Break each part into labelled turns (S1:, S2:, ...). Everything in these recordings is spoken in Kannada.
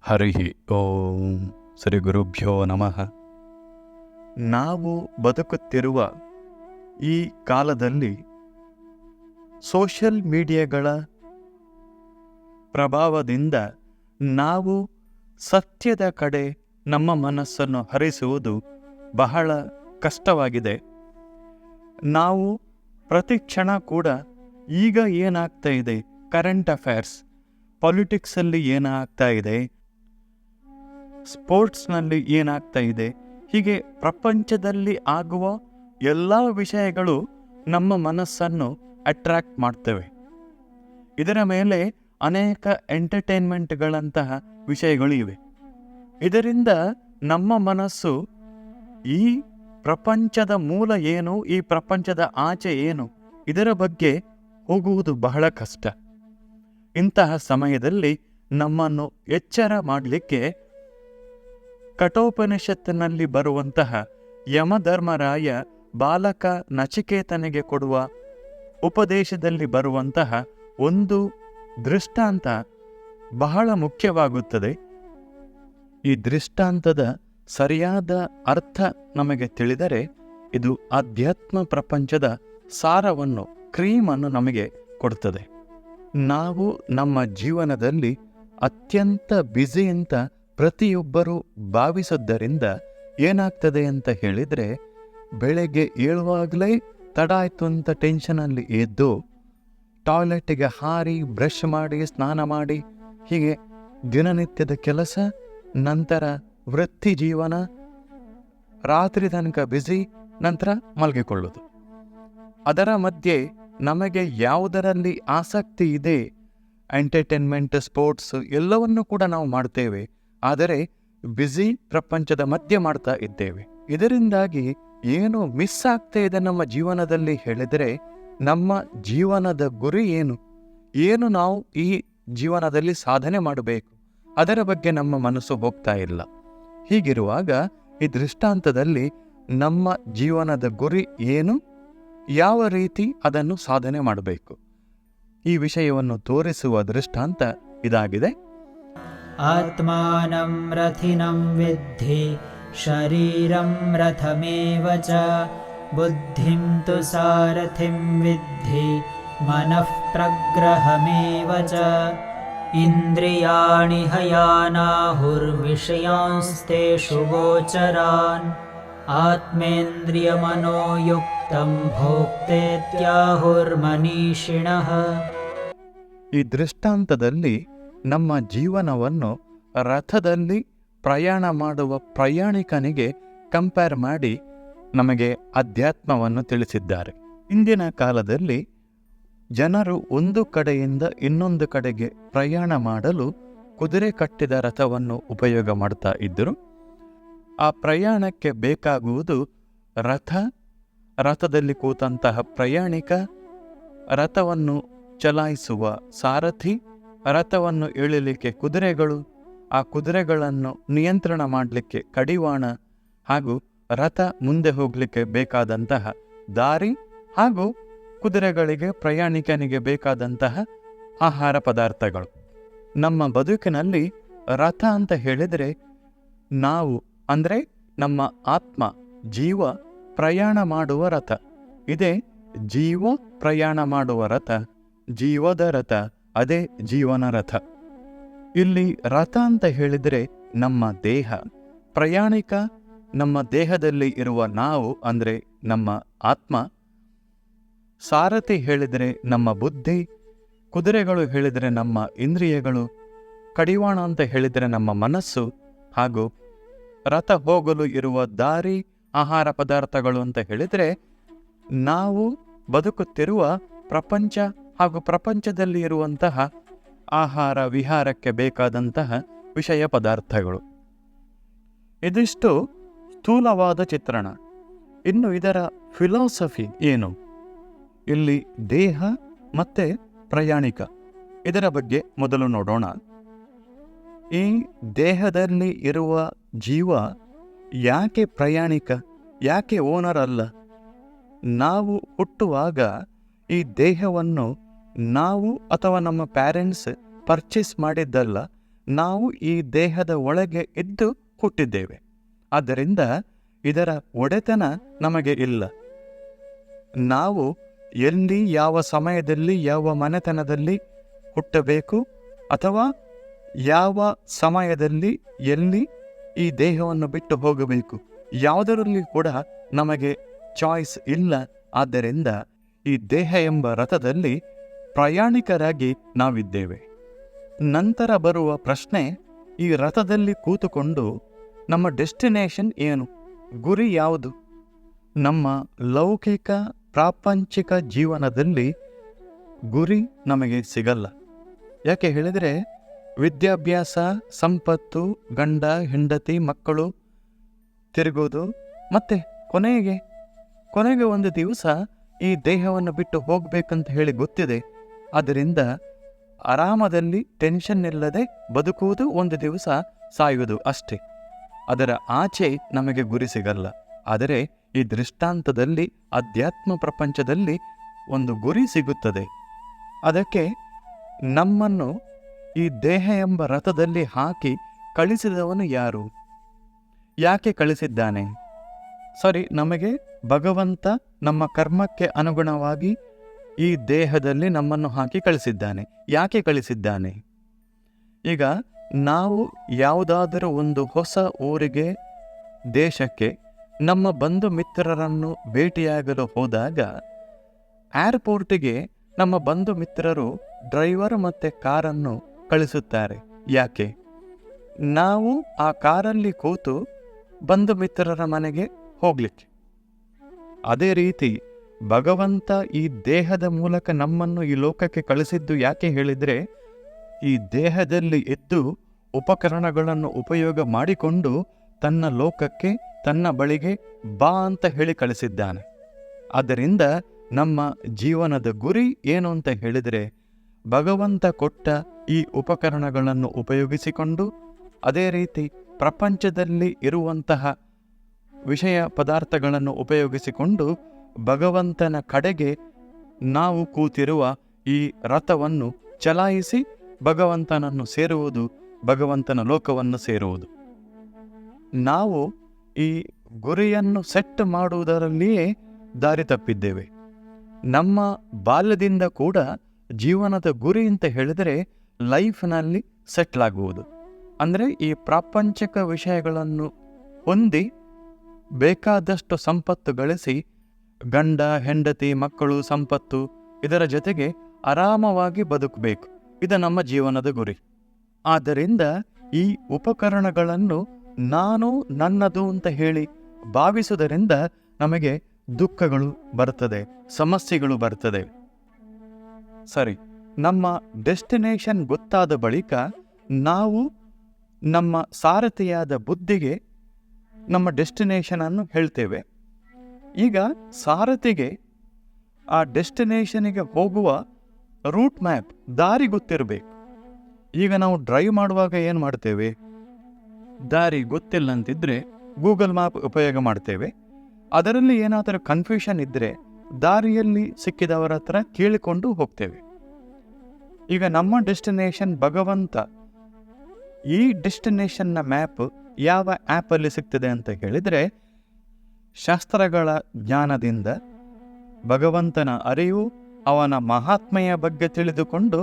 S1: ಹರಿ ಓಂ ಶ್ರೀ ಗುರುಭ್ಯೋ ನಮಃ. ನಾವು ಬದುಕುತ್ತಿರುವ ಈ ಕಾಲದಲ್ಲಿ ಸೋಷಿಯಲ್ ಮೀಡಿಯಾಗಳ ಪ್ರಭಾವದಿಂದ ನಾವು ಸತ್ಯದ ಕಡೆ ನಮ್ಮ ಮನಸ್ಸನ್ನು ಹರಿಸುವುದು ಬಹಳ ಕಷ್ಟವಾಗಿದೆ. ನಾವು ಪ್ರತಿ ಕ್ಷಣ ಕೂಡ ಈಗ ಏನಾಗ್ತಾ ಇದೆ, ಕರೆಂಟ್ ಅಫೇರ್ಸ್, ಪಾಲಿಟಿಕ್ಸಲ್ಲಿ ಏನಾಗ್ತಾ ಇದೆ, ಸ್ಪೋರ್ಟ್ಸ್ನಲ್ಲಿ ಏನಾಗ್ತಾ ಇದೆ, ಹೀಗೆ ಪ್ರಪಂಚದಲ್ಲಿ ಆಗುವ ಎಲ್ಲ ವಿಷಯಗಳು ನಮ್ಮ ಮನಸ್ಸನ್ನು ಅಟ್ರಾಕ್ಟ್ ಮಾಡ್ತವೆ. ಇದರ ಮೇಲೆ ಅನೇಕ ಎಂಟರ್ಟೈನ್ಮೆಂಟ್ಗಳಂತಹ ವಿಷಯಗಳು ಇವೆ. ಇದರಿಂದ ನಮ್ಮ ಮನಸ್ಸು ಈ ಪ್ರಪಂಚದ ಮೂಲ ಏನು, ಈ ಪ್ರಪಂಚದ ಆಚೆ ಏನು, ಇದರ ಬಗ್ಗೆ ಹೋಗುವುದು ಬಹಳ ಕಷ್ಟ. ಇಂತಹ ಸಮಯದಲ್ಲಿ ನಮ್ಮನ್ನು ಎಚ್ಚರ ಮಾಡಲಿಕ್ಕೆ ಕಠೋಪನಿಷತ್ತಿನಲ್ಲಿ ಬರುವಂತಹ ಯಮಧರ್ಮರಾಯ ಬಾಲಕ ನಚಿಕೇತನಿಗೆ ಕೊಡುವ ಉಪದೇಶದಲ್ಲಿ ಬರುವಂತಹ ಒಂದು ದೃಷ್ಟಾಂತ ಬಹಳ ಮುಖ್ಯವಾಗುತ್ತದೆ. ಈ ದೃಷ್ಟಾಂತದ ಸರಿಯಾದ ಅರ್ಥ ನಮಗೆ ತಿಳಿದರೆ ಇದು ಆಧ್ಯಾತ್ಮ ಪ್ರಪಂಚದ ಸಾರವನ್ನು, ಕ್ರೀಮನ್ನು ನಮಗೆ ಕೊಡ್ತದೆ. ನಾವು ನಮ್ಮ ಜೀವನದಲ್ಲಿ ಅತ್ಯಂತ ಬ್ಯುಸಿ ಅಂತ ಪ್ರತಿಯೊಬ್ಬರೂ ಭಾವಿಸೋದ್ದರಿಂದ ಏನಾಗ್ತದೆ ಅಂತ ಹೇಳಿದರೆ, ಬೆಳಗ್ಗೆ ಏಳುವಾಗಲೇ ತಡ ಆಯಿತು ಅಂತ ಟೆನ್ಷನಲ್ಲಿ ಎದ್ದು ಟಾಯ್ಲೆಟ್ಗೆ ಹಾರಿ ಬ್ರಷ್ ಮಾಡಿ ಸ್ನಾನ ಮಾಡಿ ಹೀಗೆ ದಿನನಿತ್ಯದ ಕೆಲಸ, ನಂತರ ವೃತ್ತಿ ಜೀವನ, ರಾತ್ರಿ ತನಕ ಬ್ಯುಸಿ, ನಂತರ ಮಲಗಿಕೊಳ್ಳೋದು. ಅದರ ಮಧ್ಯೆ ನಮಗೆ ಯಾವುದರಲ್ಲಿ ಆಸಕ್ತಿ ಇದೆ, ಎಂಟರ್ಟೈನ್ಮೆಂಟ್, ಸ್ಪೋರ್ಟ್ಸ್ ಎಲ್ಲವನ್ನೂ ಕೂಡ ನಾವು ಮಾಡ್ತೇವೆ. ಆದರೆ ಬ್ಯುಸಿ ಪ್ರಪಂಚದ ಮಧ್ಯೆ ಮಾಡ್ತಾ ಇದ್ದೇವೆ. ಇದರಿಂದಾಗಿ ಏನು ಮಿಸ್ ಆಗ್ತಾ ಇದೆ ನಮ್ಮ ಜೀವನದಲ್ಲಿ ಹೇಳಿದರೆ, ನಮ್ಮ ಜೀವನದ ಗುರಿ ಏನು ನಾವು ಈ ಜೀವನದಲ್ಲಿ ಸಾಧನೆ ಮಾಡಬೇಕು, ಅದರ ಬಗ್ಗೆ ನಮ್ಮ ಮನಸ್ಸು ಹೋಗ್ತಾ ಇಲ್ಲ. ಹೀಗಿರುವಾಗ ಈ ದೃಷ್ಟಾಂತದಲ್ಲಿ ನಮ್ಮ ಜೀವನದ ಗುರಿ ಏನು, ಯಾವ ರೀತಿ ಅದನ್ನು ಸಾಧನೆ ಮಾಡಬೇಕು, ಈ ವಿಷಯವನ್ನು ತೋರಿಸುವ ದೃಷ್ಟಾಂತ ಇದಾಗಿದೆ.
S2: ಆತ್ಮಾನಂ ರಥಿನಂ ವಿದ್ಧಿ ಶರೀರಂ ರಥಮೇವ ಚ ಬುದ್ಧಿಂ ತು ಸಾರಥಿಂ ವಿದ್ಧಿ ಮನಃ ಪ್ರಗ್ರಹಮೇವ ಚ ಇಂದ್ರಿಯಾಣಿ ಹಯಾನಾಹುರ್ವಿಷಯಾಂಸ್ತೇಷು ಗೋಚರಾನ್ ಆತ್ಮೇಂದ್ರಿಯಮನೋಯುಕ್ತಂ ಭೋಕ್ತೇತ್ಯಾಹುರ್ಮನೀಷಿಣಃ.
S1: ಈ ದೃಷ್ಟಾಂತದಲ್ಲಿ ನಮ್ಮ ಜೀವನವನ್ನು ರಥದಲ್ಲಿ ಪ್ರಯಾಣ ಮಾಡುವ ಪ್ರಯಾಣಿಕನಿಗೆ ಕಂಪೇರ್ ಮಾಡಿ ನಮಗೆ ಅಧ್ಯಾತ್ಮವನ್ನು ತಿಳಿಸಿದ್ದಾರೆ. ಇಂದಿನ ಕಾಲದಲ್ಲಿ ಜನರು ಒಂದು ಕಡೆಯಿಂದ ಇನ್ನೊಂದು ಕಡೆಗೆ ಪ್ರಯಾಣ ಮಾಡಲು ಕುದುರೆ ಕಟ್ಟಿದ ರಥವನ್ನು ಉಪಯೋಗ ಮಾಡ್ತಾ ಇದ್ದರು. ಆ ಪ್ರಯಾಣಕ್ಕೆ ಬೇಕಾಗುವುದು ರಥದಲ್ಲಿ ಕೂತಂತಹ ಪ್ರಯಾಣಿಕ, ರಥವನ್ನು ಚಲಾಯಿಸುವ ಸಾರಥಿ, ರಥವನ್ನು ಎಳಲಿಕ್ಕೆ ಕುದುರೆಗಳು, ಆ ಕುದುರೆಗಳನ್ನು ನಿಯಂತ್ರಣ ಮಾಡಲಿಕ್ಕೆ ಕಡಿವಾಣ, ಹಾಗೂ ರಥ ಮುಂದೆ ಹೋಗಲಿಕ್ಕೆ ಬೇಕಾದಂತಹ ದಾರಿ, ಹಾಗೂ ಕುದುರೆಗಳಿಗೆ, ಪ್ರಯಾಣಿಕನಿಗೆ ಬೇಕಾದಂತಹ ಆಹಾರ ಪದಾರ್ಥಗಳು. ನಮ್ಮ ಬದುಕಿನಲ್ಲಿ ರಥ ಅಂತ ಹೇಳಿದರೆ ನಾವು ಅಂದರೆ ನಮ್ಮ ಆತ್ಮ, ಜೀವ ಪ್ರಯಾಣ ಮಾಡುವ ರಥ. ಇದೇ ಜೀವ ಪ್ರಯಾಣ ಮಾಡುವ ರಥ, ಜೀವದ ರಥ, ಅದೇ ಜೀವನ ರಥ. ಇಲ್ಲಿ ರಥ ಅಂತ ಹೇಳಿದರೆ ನಮ್ಮ ದೇಹ, ಪ್ರಯಾಣಿಕ ನಮ್ಮ ದೇಹದಲ್ಲಿ ಇರುವ ನಾವು ಅಂದರೆ ನಮ್ಮ ಆತ್ಮ, ಸಾರಥಿ ಹೇಳಿದರೆ ನಮ್ಮ ಬುದ್ಧಿ, ಕುದುರೆಗಳು ಹೇಳಿದರೆ ನಮ್ಮ ಇಂದ್ರಿಯಗಳು, ಕಡಿವಾಣ ಅಂತ ಹೇಳಿದರೆ ನಮ್ಮ ಮನಸ್ಸು, ಹಾಗೂ ರಥ ಹೋಗಲು ಇರುವ ದಾರಿ, ಆಹಾರ ಪದಾರ್ಥಗಳು ಅಂತ ಹೇಳಿದರೆ ನಾವು ಬದುಕುತ್ತಿರುವ ಪ್ರಪಂಚ ಹಾಗೂ ಪ್ರಪಂಚದಲ್ಲಿ ಇರುವಂತಹ ಆಹಾರ ವಿಹಾರಕ್ಕೆ ಬೇಕಾದಂತಹ ವಿಷಯ ಪದಾರ್ಥಗಳು. ಇದಿಷ್ಟು ಸ್ಥೂಲವಾದ ಚಿತ್ರಣ. ಇನ್ನು ಇದರ ಫಿಲಾಸಫಿ ಏನು? ಇಲ್ಲಿ ದೇಹ ಮತ್ತು ಪ್ರಯಾಣಿಕ, ಇದರ ಬಗ್ಗೆ ಮೊದಲು ನೋಡೋಣ. ಈ ದೇಹದಲ್ಲಿ ಇರುವ ಜೀವ ಯಾಕೆ ಪ್ರಯಾಣಿಕ, ಯಾಕೆ ಓನರ್ ಅಲ್ಲ? ನಾವು ಹುಟ್ಟುವಾಗ ಈ ದೇಹವನ್ನು ನಾವು ಅಥವಾ ನಮ್ಮ ಪ್ಯಾರೆಂಟ್ಸ್ ಪರ್ಚೇಸ್ ಮಾಡಿದ್ದಲ್ಲ, ನಾವು ಈ ದೇಹದ ಒಳಗೆ ಇದ್ದು ಹುಟ್ಟಿದ್ದೇವೆ. ಆದ್ದರಿಂದ ಇದರ ಒಡೆತನ ನಮಗೆ ಇಲ್ಲ. ನಾವು ಎಲ್ಲಿ, ಯಾವ ಸಮಯದಲ್ಲಿ, ಯಾವ ಮನೆತನದಲ್ಲಿ ಹುಟ್ಟಬೇಕು ಅಥವಾ ಯಾವ ಸಮಯದಲ್ಲಿ ಎಲ್ಲಿ ಈ ದೇಹವನ್ನು ಬಿಟ್ಟು ಹೋಗಬೇಕು, ಯಾವುದರಲ್ಲಿ ಕೂಡ ನಮಗೆ ಚಾಯ್ಸ್ ಇಲ್ಲ. ಆದ್ದರಿಂದ ಈ ದೇಹ ಎಂಬ ರಥದಲ್ಲಿ ಪ್ರಯಾಣಿಕರಾಗಿ ನಾವಿದ್ದೇವೆ. ನಂತರ ಬರುವ ಪ್ರಶ್ನೆ, ಈ ರಥದಲ್ಲಿ ಕೂತುಕೊಂಡು ನಮ್ಮ ಡೆಸ್ಟಿನೇಷನ್ ಏನು, ಗುರಿ ಯಾವುದು? ನಮ್ಮ ಲೌಕಿಕ ಪ್ರಾಪಂಚಿಕ ಜೀವನದಲ್ಲಿ ಗುರಿ ನಮಗೆ ಸಿಗಲ್ಲ. ಯಾಕೆ ಹೇಳಿದರೆ, ವಿದ್ಯಾಭ್ಯಾಸ, ಸಂಪತ್ತು, ಗಂಡ ಹೆಂಡತಿ, ಮಕ್ಕಳು, ತಿರುಗೋದು, ಮತ್ತೆ ಕೊನೆಗೆ ಒಂದು ದಿವಸ ಈ ದೇಹವನ್ನು ಬಿಟ್ಟು ಹೋಗ್ಬೇಕಂತ ಹೇಳಿ ಗೊತ್ತಿದೆ. ಆದ್ದರಿಂದ ಆರಾಮದಲ್ಲಿ ಟೆನ್ಷನ್ ಇಲ್ಲದೆ ಬದುಕುವುದು, ಒಂದು ದಿವಸ ಸಾಯುವುದು ಅಷ್ಟೇ. ಅದರ ಆಚೆ ನಮಗೆ ಗುರಿ ಸಿಗಲ್ಲ. ಆದರೆ ಈ ದೃಷ್ಟಾಂತದಲ್ಲಿ ಅಧ್ಯಾತ್ಮ ಪ್ರಪಂಚದಲ್ಲಿ ಒಂದು ಗುರಿ ಸಿಗುತ್ತದೆ. ಅದಕ್ಕೆ ನಮ್ಮನ್ನು ಈ ದೇಹ ಎಂಬ ರಥದಲ್ಲಿ ಹಾಕಿ ಕಳಿಸಿದವನು ಯಾರು, ಯಾಕೆ ಕಳಿಸಿದ್ದಾನೆ? ಸರಿ, ನಮಗೆ ಭಗವಂತ ನಮ್ಮ ಕರ್ಮಕ್ಕೆ ಅನುಗುಣವಾಗಿ ಈ ದೇಹದಲ್ಲಿ ನಮ್ಮನ್ನು ಹಾಕಿ ಕಳಿಸಿದ್ದಾನೆ. ಯಾಕೆ ಕಳಿಸಿದ್ದಾನೆ? ಈಗ ನಾವು ಯಾವುದಾದರೂ ಒಂದು ಹೊಸ ಊರಿಗೆ, ದೇಶಕ್ಕೆ ನಮ್ಮ ಬಂಧು ಮಿತ್ರರನ್ನು ಭೇಟಿಯಾಗಲು ಹೋದಾಗ ಏರ್ಪೋರ್ಟಿಗೆ ನಮ್ಮ ಬಂಧು ಮಿತ್ರರು ಡ್ರೈವರ್ ಮತ್ತು ಕಾರನ್ನು ಕಳಿಸುತ್ತಾರೆ. ಯಾಕೆ? ನಾವು ಆ ಕಾರಲ್ಲಿ ಕೂತು ಬಂಧು ಮಿತ್ರರ ಮನೆಗೆ ಹೋಗ್ಲಿಕ್ಕೆ. ಅದೇ ರೀತಿ ಭಗವಂತ ಈ ದೇಹದ ಮೂಲಕ ನಮ್ಮನ್ನು ಈ ಲೋಕಕ್ಕೆ ಕಳಿಸಿದ್ದು ಯಾಕೆ ಹೇಳಿದರೆ, ಈ ದೇಹದಲ್ಲಿ ಇದ್ದು ಉಪಕರಣಗಳನ್ನು ಉಪಯೋಗ ಮಾಡಿಕೊಂಡು ತನ್ನ ಲೋಕಕ್ಕೆ, ತನ್ನ ಬಳಿಗೆ ಬಾ ಅಂತ ಹೇಳಿ ಕಳಿಸಿದ್ದಾನೆ. ಆದ್ದರಿಂದ ನಮ್ಮ ಜೀವನದ ಗುರಿ ಏನು ಅಂತ ಹೇಳಿದರೆ, ಭಗವಂತ ಕೊಟ್ಟ ಈ ಉಪಕರಣಗಳನ್ನು ಉಪಯೋಗಿಸಿಕೊಂಡು, ಅದೇ ರೀತಿ ಪ್ರಪಂಚದಲ್ಲಿ ಇರುವಂತಹ ವಿಷಯ ಪದಾರ್ಥಗಳನ್ನು ಉಪಯೋಗಿಸಿಕೊಂಡು ಭಗವಂತನ ಕಡೆಗೆ ನಾವು ಕೂತಿರುವ ಈ ರಥವನ್ನು ಚಲಾಯಿಸಿ ಭಗವಂತನನ್ನು ಸೇರುವುದು, ಭಗವಂತನ ಲೋಕವನ್ನು ಸೇರುವುದು. ನಾವು ಈ ಗುರಿಯನ್ನು ಸೆಟ್ ಮಾಡುವುದರಲ್ಲಿಯೇ ದಾರಿ ತಪ್ಪಿದ್ದೇವೆ. ನಮ್ಮ ಬಾಲ್ಯದಿಂದ ಕೂಡ ಜೀವನದ ಗುರಿ ಅಂತ ಹೇಳಿದರೆ ಲೈಫ್ನಲ್ಲಿ ಸೆಟ್ಲ್ ಆಗುವುದು. ಅಂದರೆ ಈ ಪ್ರಾಪಂಚಿಕ ವಿಷಯಗಳನ್ನು ಹೊಂದಿ ಬೇಕಾದಷ್ಟು ಸಂಪತ್ತು ಗಳಿಸಿ, ಗಂಡ ಹೆಂಡತಿ ಮಕ್ಕಳು ಸಂಪತ್ತು ಇದರ ಜೊತೆಗೆ ಆರಾಮವಾಗಿ ಬದುಕಬೇಕು. ಇದು ನಮ್ಮ ಜೀವನದ ಗುರಿ. ಆದ್ದರಿಂದ ಈ ಉಪಕರಣಗಳನ್ನು ನಾನು ನನ್ನದು ಅಂತ ಹೇಳಿ ಭಾವಿಸುವುದರಿಂದ ನಮಗೆ ದುಃಖಗಳು ಬರ್ತದೆ, ಸಮಸ್ಯೆಗಳು ಬರ್ತದೆ. ಸರಿ, ನಮ್ಮ ಡೆಸ್ಟಿನೇಷನ್ ಗೊತ್ತಾದ ಬಳಿಕ ನಾವು ನಮ್ಮ ಸಾರಥಿಯಾದ ಬುದ್ಧಿಗೆ ನಮ್ಮ ಡೆಸ್ಟಿನೇಷನನ್ನು ಹೇಳ್ತೇವೆ. ಈಗ ಸಾರಥಿಗೆ ಆ ಡೆಸ್ಟಿನೇಷನಿಗೆ ಹೋಗುವ ರೂಟ್ ಮ್ಯಾಪ್, ದಾರಿ ಗೊತ್ತಿರಬೇಕು. ಈಗ ನಾವು ಡ್ರೈವ್ ಮಾಡುವಾಗ ಏನು ಮಾಡ್ತೇವೆ? ದಾರಿ ಗೊತ್ತಿಲ್ಲ ಅಂತಿದ್ರೆ ಗೂಗಲ್ ಮ್ಯಾಪ್ ಉಪಯೋಗ ಮಾಡ್ತೇವೆ. ಅದರಲ್ಲಿ ಏನಾದರೂ ಕನ್ಫ್ಯೂಷನ್ ಇದ್ದರೆ ದಾರಿಯಲ್ಲಿ ಸಿಕ್ಕಿದವರ ಹತ್ರ ಕೇಳಿಕೊಂಡು ಹೋಗ್ತೇವೆ. ಈಗ ನಮ್ಮ ಡೆಸ್ಟಿನೇಷನ್ ಭಗವಂತ, ಈ ಡೆಸ್ಟಿನೇಷನ್ನ ಮ್ಯಾಪ್ ಯಾವ ಆ್ಯಪಲ್ಲಿ ಸಿಗ್ತದೆ ಅಂತ ಹೇಳಿದರೆ, ಶಾಸ್ತ್ರಗಳ ಜ್ಞಾನದಿಂದ ಭಗವಂತನ ಅರಿವು, ಅವನ ಮಹಾತ್ಮೆಯ ಬಗ್ಗೆ ತಿಳಿದುಕೊಂಡು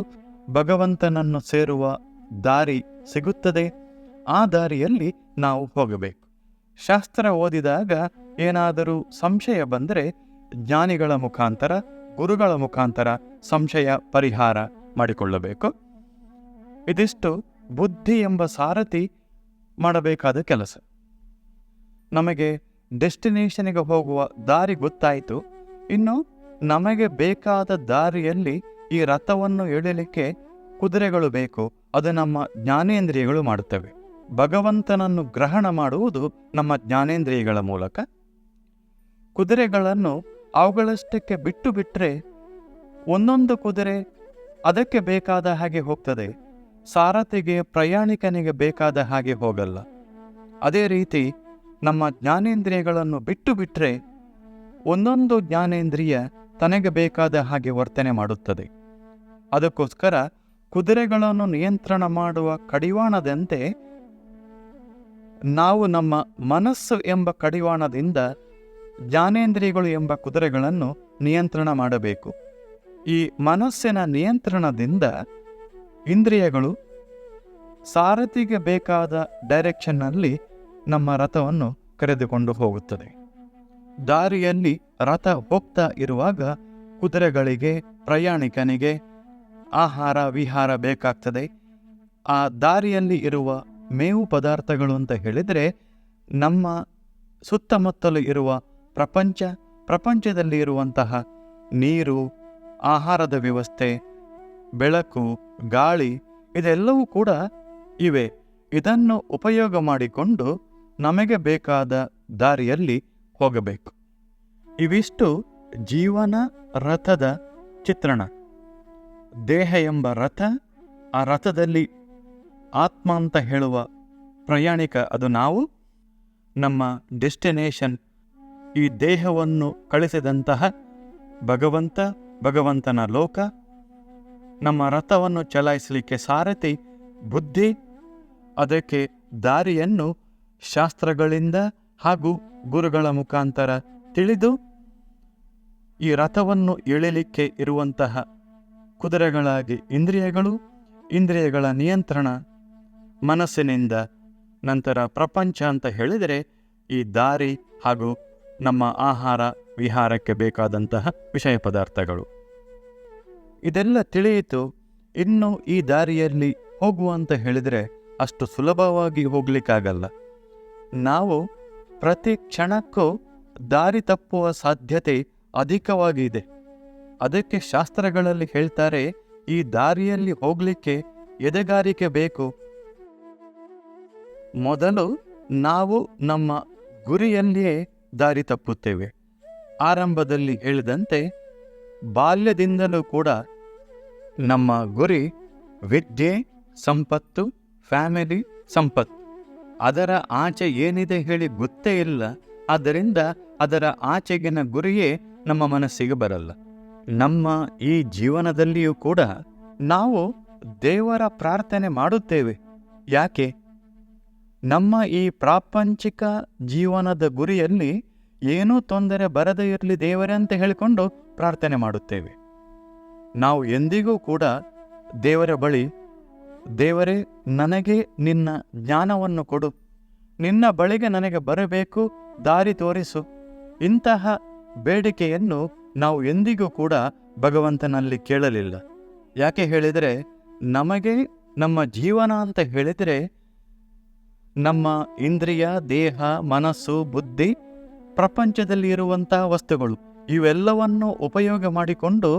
S1: ಭಗವಂತನನ್ನು ಸೇರುವ ದಾರಿ ಸಿಗುತ್ತದೆ. ಆ ದಾರಿಯಲ್ಲಿ ನಾವು ಹೋಗಬೇಕು. ಶಾಸ್ತ್ರ ಓದಿದಾಗ ಏನಾದರೂ ಸಂಶಯ ಬಂದರೆ ಜ್ಞಾನಿಗಳ ಮುಖಾಂತರ, ಗುರುಗಳ ಮುಖಾಂತರ ಸಂಶಯ ಪರಿಹಾರ ಮಾಡಿಕೊಳ್ಳಬೇಕು. ಇದಿಷ್ಟು ಬುದ್ಧಿ ಎಂಬ ಸಾರಥಿ ಮಾಡಬೇಕಾದ ಕೆಲಸ. ನಮಗೆ ಡೆಸ್ಟಿನೇಷನ್ಗೆ ಹೋಗುವ ದಾರಿ ಗೊತ್ತಾಯಿತು. ಇನ್ನು ನಮಗೆ ಬೇಕಾದ ದಾರಿಯಲ್ಲಿ ಈ ರಥವನ್ನು ಎಳೆಯಲಿಕ್ಕೆ ಕುದುರೆಗಳು ಬೇಕು. ಅದು ನಮ್ಮ ಜ್ಞಾನೇಂದ್ರಿಯಗಳು ಮಾಡುತ್ತವೆ. ಭಗವಂತನನ್ನು ಗ್ರಹಣ ಮಾಡುವುದು ನಮ್ಮ ಜ್ಞಾನೇಂದ್ರಿಯಗಳ ಮೂಲಕ. ಕುದುರೆಗಳನ್ನು ಅವುಗಳಷ್ಟಕ್ಕೆ ಬಿಟ್ಟು ಬಿಟ್ಟರೆ ಒಂದೊಂದು ಕುದುರೆ ಅದಕ್ಕೆ ಬೇಕಾದ ಹಾಗೆ ಹೋಗ್ತದೆ. ಸಾರಥಿಗೆ, ಪ್ರಯಾಣಿಕನಿಗೆ ಬೇಕಾದ ಹಾಗೆ ಹೋಗಲ್ಲ. ಅದೇ ರೀತಿ ನಮ್ಮ ಜ್ಞಾನೇಂದ್ರಿಯಗಳನ್ನು ಬಿಟ್ಟು ಬಿಟ್ಟರೆ ಒಂದೊಂದು ಜ್ಞಾನೇಂದ್ರಿಯ ತನಗೆ ಬೇಕಾದ ಹಾಗೆ ವರ್ತನೆ ಮಾಡುತ್ತದೆ. ಅದಕ್ಕೋಸ್ಕರ ಕುದುರೆಗಳನ್ನು ನಿಯಂತ್ರಣ ಮಾಡುವ ಕಡಿವಾಣದಂತೆ ನಾವು ನಮ್ಮ ಮನಸ್ಸು ಎಂಬ ಕಡಿವಾಣದಿಂದ ಜ್ಞಾನೇಂದ್ರಿಯಗಳು ಎಂಬ ಕುದುರೆಗಳನ್ನು ನಿಯಂತ್ರಣ ಮಾಡಬೇಕು. ಈ ಮನಸ್ಸಿನ ನಿಯಂತ್ರಣದಿಂದ ಇಂದ್ರಿಯಗಳು ಸಾರಥಿಗೆ ಬೇಕಾದ ಡೈರೆಕ್ಷನ್ನಲ್ಲಿ ನಮ್ಮ ರಥವನ್ನು ಕರೆದುಕೊಂಡು ಹೋಗುತ್ತದೆ. ದಾರಿಯಲ್ಲಿ ರಥ ಹೋಗ್ತಾ ಇರುವಾಗ ಕುದುರೆಗಳಿಗೆ, ಪ್ರಯಾಣಿಕನಿಗೆ ಆಹಾರ ವಿಹಾರ ಬೇಕಾಗ್ತದೆ. ಆ ದಾರಿಯಲ್ಲಿ ಇರುವ ಮೇವು ಪದಾರ್ಥಗಳು ಅಂತ ಹೇಳಿದರೆ ನಮ್ಮ ಸುತ್ತಮುತ್ತಲು ಇರುವ ಪ್ರಪಂಚದಲ್ಲಿ ಇರುವಂತಹ ನೀರು, ಆಹಾರದ ವ್ಯವಸ್ಥೆ, ಬೆಳಕು, ಗಾಳಿ ಇದೆಲ್ಲವೂ ಕೂಡ ಇವೆ. ಇದನ್ನು ಉಪಯೋಗ ಮಾಡಿಕೊಂಡು ನಮಗೆ ಬೇಕಾದ ದಾರಿಯಲ್ಲಿ ಹೋಗಬೇಕು. ಇವಿಷ್ಟು ಜೀವನ ರಥದ ಚಿತ್ರಣ. ದೇಹ ಎಂಬ ರಥ, ಆ ರಥದಲ್ಲಿ ಆತ್ಮ ಅಂತ ಹೇಳುವ ಪ್ರಯಾಣಿಕ ಅದು ನಾವು. ನಮ್ಮ ಡೆಸ್ಟಿನೇಷನ್ ಈ ದೇಹವನ್ನು ಕಳಿಸಿದಂತಹ ಭಗವಂತನ ಲೋಕ. ನಮ್ಮ ರಥವನ್ನು ಚಲಾಯಿಸಲಿಕ್ಕೆ ಸಾರಥಿ ಬುದ್ಧಿ. ಅದಕ್ಕೆ ದಾರಿಯನ್ನು ಶಾಸ್ತ್ರಗಳಿಂದ ಹಾಗೂ ಗುರುಗಳ ಮುಖಾಂತರ ತಿಳಿದು ಈ ರಥವನ್ನು ಎಳೆಯಲಿಕ್ಕೆ ಇರುವಂತಹ ಕುದುರೆಗಳಾಗಿ ಇಂದ್ರಿಯಗಳು, ಇಂದ್ರಿಯಗಳ ನಿಯಂತ್ರಣ ಮನಸ್ಸಿನಿಂದ, ನಂತರ ಪ್ರಪಂಚ ಅಂತ ಹೇಳಿದರೆ ಈ ದಾರಿ ಹಾಗೂ ನಮ್ಮ ಆಹಾರ ವಿಹಾರಕ್ಕೆ ಬೇಕಾದಂತಹ ವಿಷಯ ಪದಾರ್ಥಗಳು. ಇದೆಲ್ಲ ತಿಳಿಯಿತು. ಇನ್ನು ಈ ದಾರಿಯಲ್ಲಿ ಹೋಗುವಂತ ಹೇಳಿದರೆ ಅಷ್ಟು ಸುಲಭವಾಗಿ ಹೋಗ್ಲಿಕ್ಕಾಗಲ್ಲ. ನಾವು ಪ್ರತಿ ಕ್ಷಣಕ್ಕೂ ದಾರಿ ತಪ್ಪುವ ಸಾಧ್ಯತೆ ಅಧಿಕವಾಗಿ ಇದೆ. ಅದಕ್ಕೆ ಶಾಸ್ತ್ರಗಳಲ್ಲಿ ಹೇಳ್ತಾರೆ, ಈ ದಾರಿಯಲ್ಲಿ ಹೋಗ್ಲಿಕ್ಕೆ ಎದೆಗಾರಿಕೆ ಬೇಕು. ಮೊದಲು ನಾವು ನಮ್ಮ ಗುರಿಯಲ್ಲಿಯೇ ದಾರಿ ತಪ್ಪುತ್ತೇವೆ. ಆರಂಭದಲ್ಲಿ ಹೇಳಿದಂತೆ ಬಾಲ್ಯದಿಂದಲೂ ಕೂಡ ನಮ್ಮ ಗುರಿ ವಿದ್ಯೆ, ಸಂಪತ್ತು, ಫ್ಯಾಮಿಲಿ, ಸಂಪತ್ತು. ಅದರ ಆಚೆ ಏನಿದೆ ಹೇಳಿ ಗೊತ್ತೇ ಇಲ್ಲ. ಆದ್ದರಿಂದ ಅದರ ಆಚೆಗಿನ ಗುರಿಯೇ ನಮ್ಮ ಮನಸ್ಸಿಗೆ ಬರಲ್ಲ. ನಮ್ಮ ಈ ಜೀವನದಲ್ಲಿಯೂ ಕೂಡ ನಾವು ದೇವರ ಪ್ರಾರ್ಥನೆ ಮಾಡುತ್ತೇವೆ. ಯಾಕೆ? ನಮ್ಮ ಈ ಪ್ರಾಪಂಚಿಕ ಜೀವನದ ಗುರಿಯಲ್ಲಿ ಏನೂ ತೊಂದರೆ ಬರದೇ ಇರಲಿ ದೇವರೇ ಅಂತ ಹೇಳಿಕೊಂಡು ಪ್ರಾರ್ಥನೆ ಮಾಡುತ್ತೇವೆ. ನಾವು ಎಂದಿಗೂ ಕೂಡ ದೇವರ ಬಳಿ, ದೇವರೇ ನನಗೆ ನಿನ್ನ ಜ್ಞಾನವನ್ನು ಕೊಡು, ನಿನ್ನ ಬಳಿಗೆ ನನಗೆ ಬರಬೇಕು, ದಾರಿ ತೋರಿಸು, ಇಂತಹ ಬೇಡಿಕೆಯನ್ನು ನಾವು ಎಂದಿಗೂ ಕೂಡ ಭಗವಂತನಲ್ಲಿ ಕೇಳಲಿಲ್ಲ. ಯಾಕೆ ಹೇಳಿದರೆ, ನಮಗೆ ನಮ್ಮ ಜೀವನ ಅಂತ ಹೇಳಿದರೆ ನಮ್ಮ ಇಂದ್ರಿಯ, ದೇಹ, ಮನಸ್ಸು, ಬುದ್ಧಿ, ಪ್ರಪಂಚದಲ್ಲಿ ಇರುವಂತಹ ವಸ್ತುಗಳು ಇವೆಲ್ಲವನ್ನು ಉಪಯೋಗ ಮಾಡಿಕೊಂಡು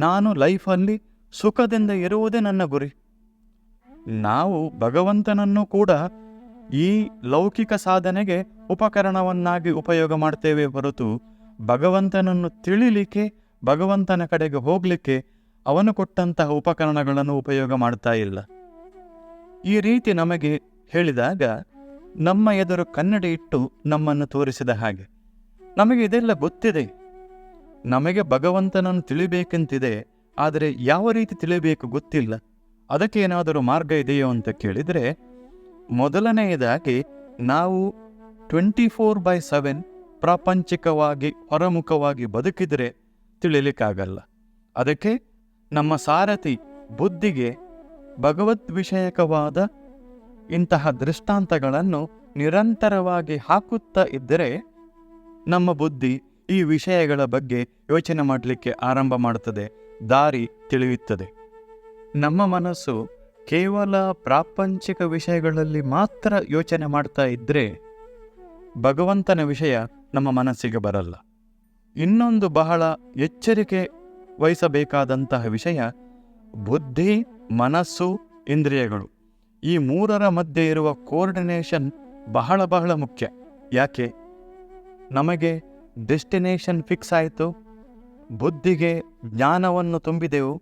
S1: ನಾನು ಲೈಫಲ್ಲಿ ಸುಖದಿಂದ ಇರುವುದೇ ನನ್ನ ಗುರಿ. ನಾವು ಭಗವಂತನನ್ನು ಕೂಡ ಈ ಲೌಕಿಕ ಸಾಧನೆಗೆ ಉಪಕರಣವನ್ನಾಗಿ ಉಪಯೋಗ ಮಾಡ್ತೇವೆ ಹೊರತು ಭಗವಂತನನ್ನು ತಿಳಿಲಿಕ್ಕೆ, ಭಗವಂತನ ಕಡೆಗೆ ಹೋಗಲಿಕ್ಕೆ ಅವನು ಕೊಟ್ಟಂತಹ ಉಪಕರಣಗಳನ್ನು ಉಪಯೋಗ ಮಾಡ್ತಾ ಇಲ್ಲ. ಈ ರೀತಿ ನಮಗೆ ಹೇಳಿದಾಗ ನಮ್ಮ ಎದುರು ಕನ್ನಡಿ ಇಟ್ಟು ನಮ್ಮನ್ನು ತೋರಿಸಿದ ಹಾಗೆ. ನಮಗೆ ಇದೆಲ್ಲ ಗೊತ್ತಿದೆ, ನಮಗೆ ಭಗವಂತನನ್ನು ತಿಳಿಬೇಕಂತಿದೆ. ಆದರೆ ಯಾವ ರೀತಿ ತಿಳಿಬೇಕು ಗೊತ್ತಿಲ್ಲ. ಅದಕ್ಕೆ ಏನಾದರೂ ಮಾರ್ಗ ಇದೆಯೋ ಅಂತ ಕೇಳಿದರೆ, ಮೊದಲನೆಯದಾಗಿ ನಾವು 24/7 ಪ್ರಾಪಂಚಿಕವಾಗಿ ಹೊರಮುಖವಾಗಿ ಬದುಕಿದರೆ ತಿಳಿಲಿಕ್ಕಾಗಲ್ಲ. ಅದಕ್ಕೆ ನಮ್ಮ ಸಾರಥಿ ಬುದ್ಧಿಗೆ ಭಗವದ್ ವಿಷಯಕವಾದ ಇಂತಹ ದೃಷ್ಟಾಂತಗಳನ್ನು ನಿರಂತರವಾಗಿ ಹಾಕುತ್ತಾ ಇದ್ದರೆ ನಮ್ಮ ಬುದ್ಧಿ ಈ ವಿಷಯಗಳ ಬಗ್ಗೆ ಯೋಚನೆ ಮಾಡಲಿಕ್ಕೆ ಆರಂಭ ಮಾಡುತ್ತದೆ, ದಾರಿ ತಿಳಿಯುತ್ತದೆ. ನಮ್ಮ ಮನಸ್ಸು ಕೇವಲ ಪ್ರಾಪಂಚಿಕ ವಿಷಯಗಳಲ್ಲಿ ಮಾತ್ರ ಯೋಚನೆ ಮಾಡ್ತಾ ಇದ್ದರೆ ಭಗವಂತನ ವಿಷಯ ನಮ್ಮ ಮನಸ್ಸಿಗೆ ಬರಲ್ಲ. ಇನ್ನೊಂದು ಬಹಳ ಎಚ್ಚರಿಕೆ ವಹಿಸಬೇಕಾದಂತಹ ವಿಷಯ, ಬುದ್ಧಿ, ಮನಸ್ಸು, ಇಂದ್ರಿಯಗಳು ಈ ಮೂರರ ಮಧ್ಯೆ ಇರುವ ಕೋಆರ್ಡಿನೇಷನ್ ಬಹಳ ಬಹಳ ಮುಖ್ಯ. ಯಾಕೆ? ನಮಗೆ ಡೆಸ್ಟಿನೇಷನ್ ಫಿಕ್ಸ್ ಆಯಿತು, ಬುದ್ಧಿಗೆ ಜ್ಞಾನವನ್ನು ತುಂಬಿದೆವು.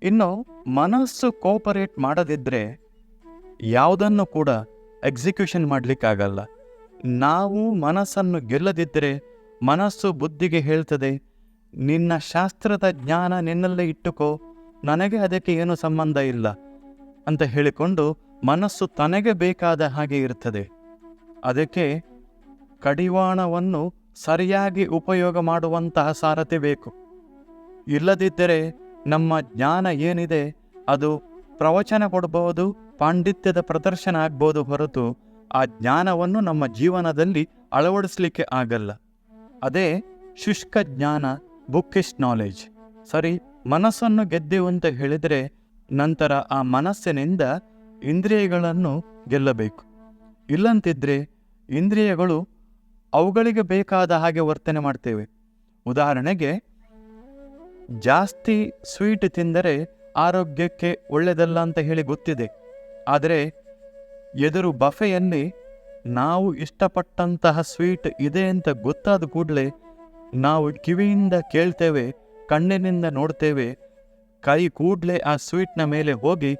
S1: ಇನ್ನು ಮನಸ್ಸು ಕೋಪರೇಟ್ ಮಾಡದಿದ್ದರೆ ಯಾವುದನ್ನು ಕೂಡ ಎಕ್ಸಿಕ್ಯೂಷನ್ ಮಾಡಲಿಕ್ಕಾಗಲ್ಲ. ನಾವು ಮನಸ್ಸನ್ನು ಗೆಲ್ಲದಿದ್ದರೆ ಮನಸ್ಸು ಬುದ್ಧಿಗೆ ಹೇಳ್ತದೆ, ನಿನ್ನ ಶಾಸ್ತ್ರದ ಜ್ಞಾನ ನಿನ್ನಲ್ಲೇ ಇಟ್ಟುಕೋ, ನನಗೆ ಅದಕ್ಕೆ ಏನು ಸಂಬಂಧ ಇಲ್ಲ ಅಂತ ಹೇಳಿಕೊಂಡು ಮನಸ್ಸು ತನಗೆ ಬೇಕಾದ ಹಾಗೆ ಇರ್ತದೆ. ಅದಕ್ಕೆ ಕಡಿವಾಣವನ್ನು ಸರಿಯಾಗಿ ಉಪಯೋಗ ಮಾಡುವಂತಹ ಸಾರಥಿ ಬೇಕು. ಇಲ್ಲದಿದ್ದರೆ ನಮ್ಮ ಜ್ಞಾನ ಏನಿದೆ ಅದು ಪ್ರವಚನ ಕೊಡಬಹುದು, ಪಾಂಡಿತ್ಯದ ಪ್ರದರ್ಶನ ಆಗ್ಬೋದು, ಹೊರತು ಆ ಜ್ಞಾನವನ್ನು ನಮ್ಮ ಜೀವನದಲ್ಲಿ ಅಳವಡಿಸಲಿಕ್ಕೆ ಆಗಲ್ಲ. ಅದೇ ಶುಷ್ಕ ಜ್ಞಾನ, ಬುಕ್ಕಿಶ್ ನಾಲೆಜ್. ಸರಿ, ಮನಸ್ಸನ್ನು ಗೆದ್ದೆವು ಅಂತ ಹೇಳಿದರೆ ನಂತರ ಆ ಮನಸ್ಸಿನಿಂದ ಇಂದ್ರಿಯಗಳನ್ನು ಗೆಲ್ಲಬೇಕು. ಇಲ್ಲಂತಿದ್ರೆ ಇಂದ್ರಿಯಗಳು ಅವುಗಳಿಗೆ ಬೇಕಾದ ಹಾಗೆ ವರ್ತನೆ ಮಾಡ್ತೇವೆ. ಉದಾಹರಣೆಗೆ, ಜಾಸ್ತಿ ಸ್ವೀಟ್ ತಿಂದರೆ ಆರೋಗ್ಯಕ್ಕೆ ಒಳ್ಳೆಯದಲ್ಲ ಅಂತ ಹೇಳಿ ಗೊತ್ತಿದೆ. ಆದರೆ ಎದುರು ಬಫೆಯಲ್ಲಿ ನಾವು ಇಷ್ಟಪಟ್ಟಂತಹ ಸ್ವೀಟ್ ಇದೆ ಅಂತ ಗೊತ್ತಾದ ಕೂಡಲೇ ನಾವು ಕಿವಿಯಿಂದ ಕೇಳ್ತೇವೆ, ಕಣ್ಣಿನಿಂದ ನೋಡ್ತೇವೆ, ಕೈ ಕೂಡಲೇ ಆ ಸ್ವೀಟ್ನ ಮೇಲೆ ಹೋಗಿ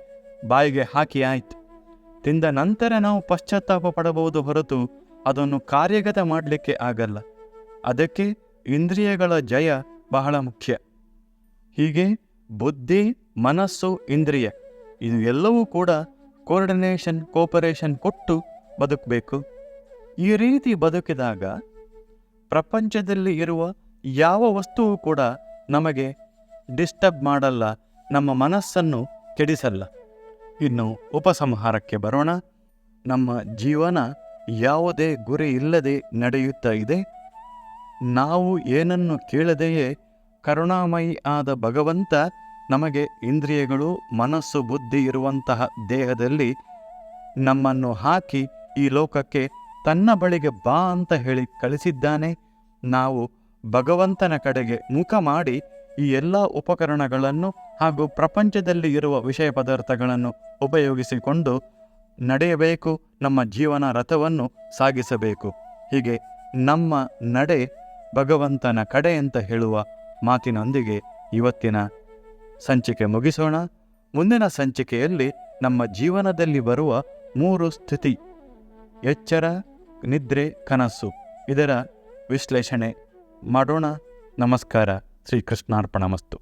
S1: ಬಾಯಿಗೆ ಹಾಕಿ ಆಯ್ತು. ತಿಂದ ನಂತರ ನಾವು ಪಶ್ಚಾತ್ತಾಪ ಪಡಬಹುದು, ಹೊರತು ಅದನ್ನು ಕಾರ್ಯಗತ ಮಾಡಲಿಕ್ಕೆ ಆಗಲ್ಲ. ಅದಕ್ಕೆ ಇಂದ್ರಿಯಗಳ ಜಯ ಬಹಳ ಮುಖ್ಯ. ಹೀಗೆ ಬುದ್ಧಿ, ಮನಸ್ಸು, ಇಂದ್ರಿಯ ಇದು ಎಲ್ಲವೂ ಕೂಡ ಕೋಪರೇಷನ್ ಕೊಟ್ಟು ಬದುಕಬೇಕು. ಈ ರೀತಿ ಬದುಕಿದಾಗ ಪ್ರಪಂಚದಲ್ಲಿ ಇರುವ ಯಾವ ವಸ್ತುವು ಕೂಡ ನಮಗೆ ಡಿಸ್ಟರ್ಬ್ ಮಾಡಲ್ಲ, ನಮ್ಮ ಮನಸ್ಸನ್ನು ಕೆಡಿಸಲ್ಲ. ಇನ್ನು ಉಪಸಂಹಾರಕ್ಕೆ ಬರೋಣ. ನಮ್ಮ ಜೀವನ ಯಾವುದೇ ಗುರಿ ಇಲ್ಲದೆ ನಡೆಯುತ್ತಾ ಇದೆ. ನಾವು ಏನನ್ನು ಕೇಳದೆಯೇ ಕರುಣಾಮಯಿ ಆದ ಭಗವಂತ ನಮಗೆ ಇಂದ್ರಿಯಗಳು, ಮನಸ್ಸು, ಬುದ್ಧಿ ಇರುವಂತಹ ದೇಹದಲ್ಲಿ ನಮ್ಮನ್ನು ಹಾಕಿ ಈ ಲೋಕಕ್ಕೆ ತನ್ನ ಬಳಿಗೆ ಬಾ ಅಂತ ಹೇಳಿ ಕಳಿಸಿದ್ದಾನೆ. ನಾವು ಭಗವಂತನ ಕಡೆಗೆ ಮುಖ ಮಾಡಿ ಈ ಎಲ್ಲ ಉಪಕರಣಗಳನ್ನು ಹಾಗೂ ಪ್ರಪಂಚದಲ್ಲಿ ಇರುವ ವಿಷಯ ಪದಾರ್ಥಗಳನ್ನು ಉಪಯೋಗಿಸಿಕೊಂಡು ನಡೆಯಬೇಕು, ನಮ್ಮ ಜೀವನ ರಥವನ್ನು ಸಾಗಿಸಬೇಕು. ಹೀಗೆ ನಮ್ಮ ನಡೆ ಭಗವಂತನ ಕಡೆ ಅಂತ ಹೇಳುವ ಮಾತಿನೊಂದಿಗೆ ಇವತ್ತಿನ ಸಂಚಿಕೆ ಮುಗಿಸೋಣ. ಮುಂದಿನ ಸಂಚಿಕೆಯಲ್ಲಿ ನಮ್ಮ ಜೀವನದಲ್ಲಿ ಬರುವ 3 ಸ್ಥಿತಿ, ಎಚ್ಚರ, ನಿದ್ರೆ, ಕನಸು, ಇದರ ವಿಶ್ಲೇಷಣೆ ಮಾಡೋಣ. ನಮಸ್ಕಾರ. ಶ್ರೀಕೃಷ್ಣಾರ್ಪಣಮಸ್ತು.